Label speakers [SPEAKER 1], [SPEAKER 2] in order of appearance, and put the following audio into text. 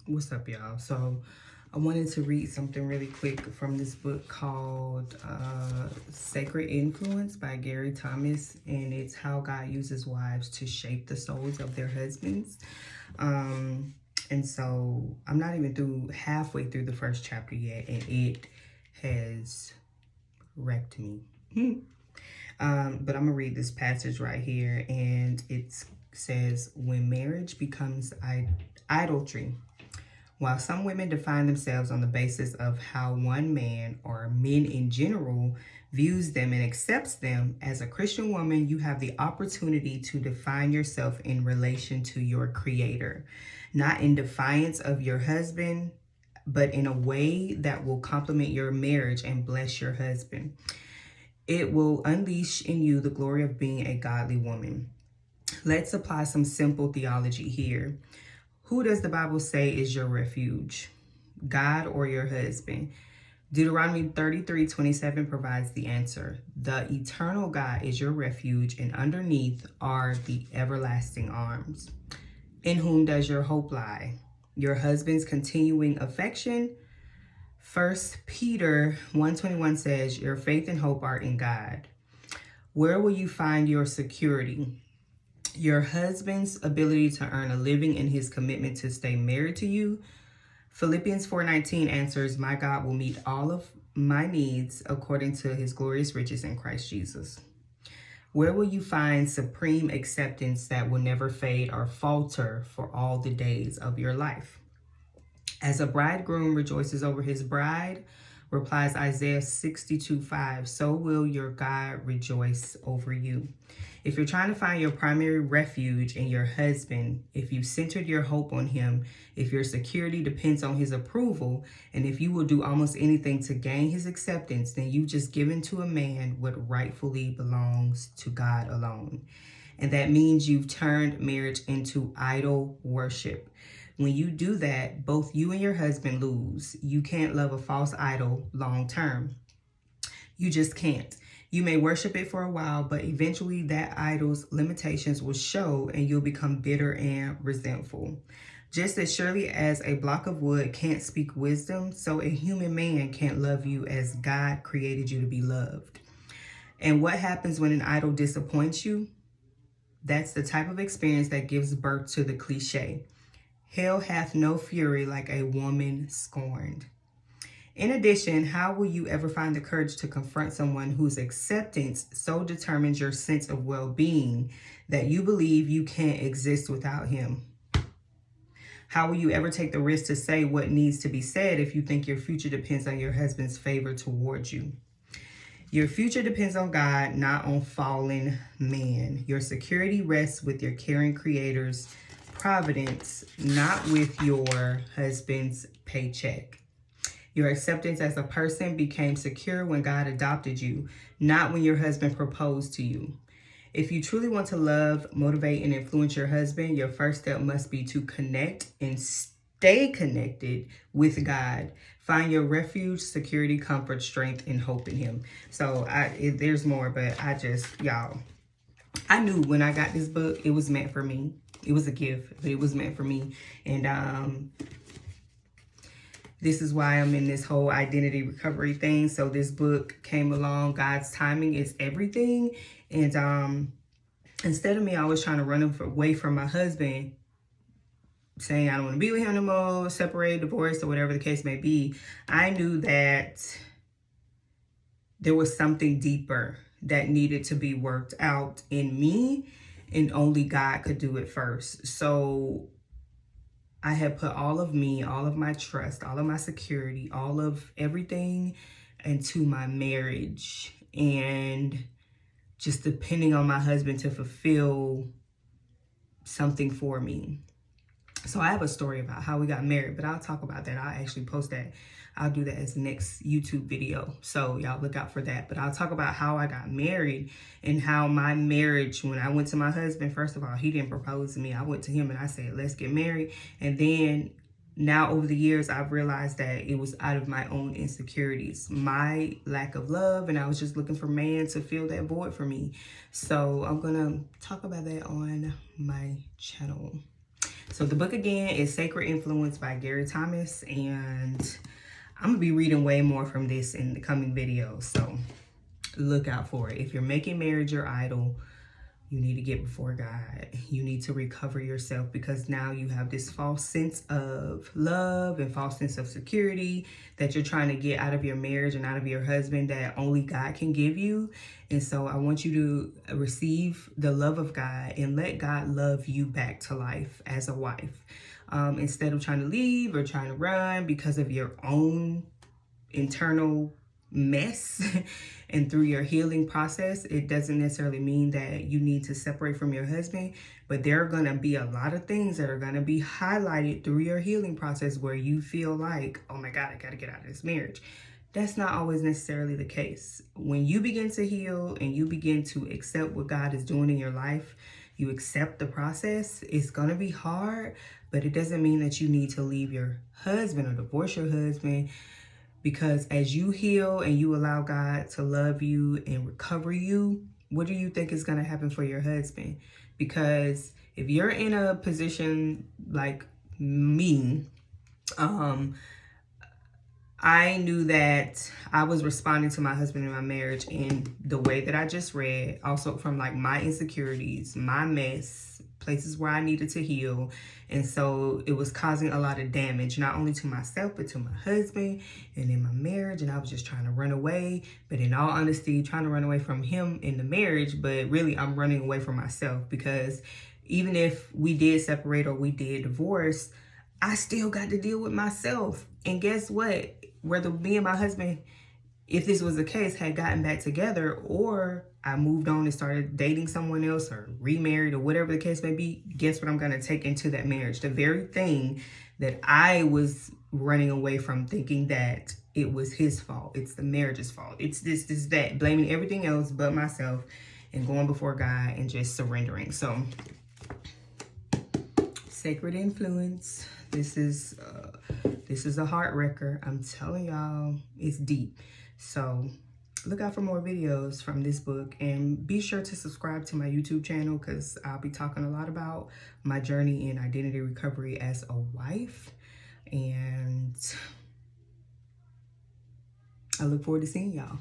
[SPEAKER 1] What's up, y'all? So I wanted to read something really quick from this book called Sacred Influence by Gary Thomas, and it's how God uses wives to shape the souls of their husbands. And so I'm not even halfway through the first chapter yet, and it has wrecked me. But I'm gonna read this passage right here, and it says, when marriage becomes idolatry. While some women define themselves on the basis of how one man or men in general views them and accepts them, as a Christian woman, you have the opportunity to define yourself in relation to your Creator, not in defiance of your husband, but in a way that will complement your marriage and bless your husband. It will unleash in you the glory of being a godly woman. Let's apply some simple theology here. Who does the Bible say is your refuge? God or your husband? Deuteronomy 33:27 provides the answer. The eternal God is your refuge, and underneath are the everlasting arms. In whom does your hope lie? Your husband's continuing affection? 1 Peter 1:21 says, your faith and hope are in God. Where will you find your security? Your husband's ability to earn a living and his commitment to stay married to you? Philippians 4:19 answers, my God will meet all of my needs according to his glorious riches in Christ Jesus. Where will you find supreme acceptance that will never fade or falter for all the days of your life? As a bridegroom rejoices over his bride, replies Isaiah 62:5, so will your God rejoice over you. If you're trying to find your primary refuge in your husband, if you've centered your hope on him, if your security depends on his approval, and if you will do almost anything to gain his acceptance, then you've just given to a man what rightfully belongs to God alone. And that means you've turned marriage into idol worship. When you do that, both you and your husband lose. You can't love a false idol long term. You just can't. You may worship it for a while, but eventually that idol's limitations will show and you'll become bitter and resentful. Just as surely as a block of wood can't speak wisdom, so a human man can't love you as God created you to be loved. And what happens when an idol disappoints you? That's the type of experience that gives birth to the cliche. Hell hath no fury like a woman scorned. In addition, how will you ever find the courage to confront someone whose acceptance so determines your sense of well-being that you believe you can't exist without him? How will you ever take the risk to say what needs to be said if you think your future depends on your husband's favor towards you? Your future depends on God, not on fallen man. Your security rests with your caring Creator's providence, not with your husband's paycheck. Your acceptance as a person became secure when God adopted you, not when your husband proposed to you. If you truly want to love, motivate, and influence your husband, your first step must be to connect and stay connected with God. Find your refuge, security, comfort, strength, and hope in him. So there's more, but y'all, I knew when I got this book, it was meant for me. It was a gift, but it was meant for me. And this is why I'm in this whole identity recovery thing. So this book came along. God's timing is everything. And instead of me always trying to run away from my husband, saying I don't want to be with him no more, separate, divorce, or whatever the case may be, I knew that there was something deeper that needed to be worked out in me, and only God could do it first. So I had put all of me, all of my trust, all of my security, all of everything into my marriage, and just depending on my husband to fulfill something for me. So I have a story about how we got married, but I'll talk about that. I'll actually post that. I'll do that as the next YouTube video. So y'all look out for that. But I'll talk about how I got married and how my marriage, when I went to my husband, first of all, he didn't propose to me. I went to him and I said, let's get married. And then now over the years, I've realized that it was out of my own insecurities, my lack of love, and I was just looking for man to fill that void for me. So I'm going to talk about that on my channel. So the book again is Sacred Influence by Gary Thomas, and I'm gonna be reading way more from this in the coming videos, so look out for it. If you're making marriage your idol, you need to get before God. You need to recover yourself, because now you have this false sense of love and false sense of security that you're trying to get out of your marriage and out of your husband that only God can give you. And so I want you to receive the love of God and let God love you back to life as a wife. Instead of trying to leave or trying to run because of your own internal mess and through your healing process, it doesn't necessarily mean that you need to separate from your husband, but there are going to be a lot of things that are going to be highlighted through your healing process where you feel like, oh my God, I got to get out of this marriage. That's not always necessarily the case. When you begin to heal and you begin to accept what God is doing in your life, you accept the process. It's going to be hard, but it doesn't mean that you need to leave your husband or divorce your husband. Because as you heal and you allow God to love you and recover you, what do you think is going to happen for your husband? Because if you're in a position like me, I knew that I was responding to my husband in my marriage in the way that I just read, also from like my insecurities, my mess, places where I needed to heal. And so it was causing a lot of damage, not only to myself, but to my husband and in my marriage. And I was just trying to run away. But in all honesty, trying to run away from him in the marriage, but really I'm running away from myself, because even if we did separate or we did divorce, I still got to deal with myself. And guess what? Whether me and my husband, if this was the case, had gotten back together, or I moved on and started dating someone else or remarried or whatever the case may be, guess what I'm going to take into that marriage? The very thing that I was running away from, thinking that it was his fault. It's the marriage's fault. It's this, that, blaming everything else but myself and going before God and just surrendering. So, Sacred Influence. This is a heart wrecker. I'm telling y'all, it's deep. So look out for more videos from this book, and be sure to subscribe to my YouTube channel, because I'll be talking a lot about my journey in identity recovery as a wife. And I look forward to seeing y'all.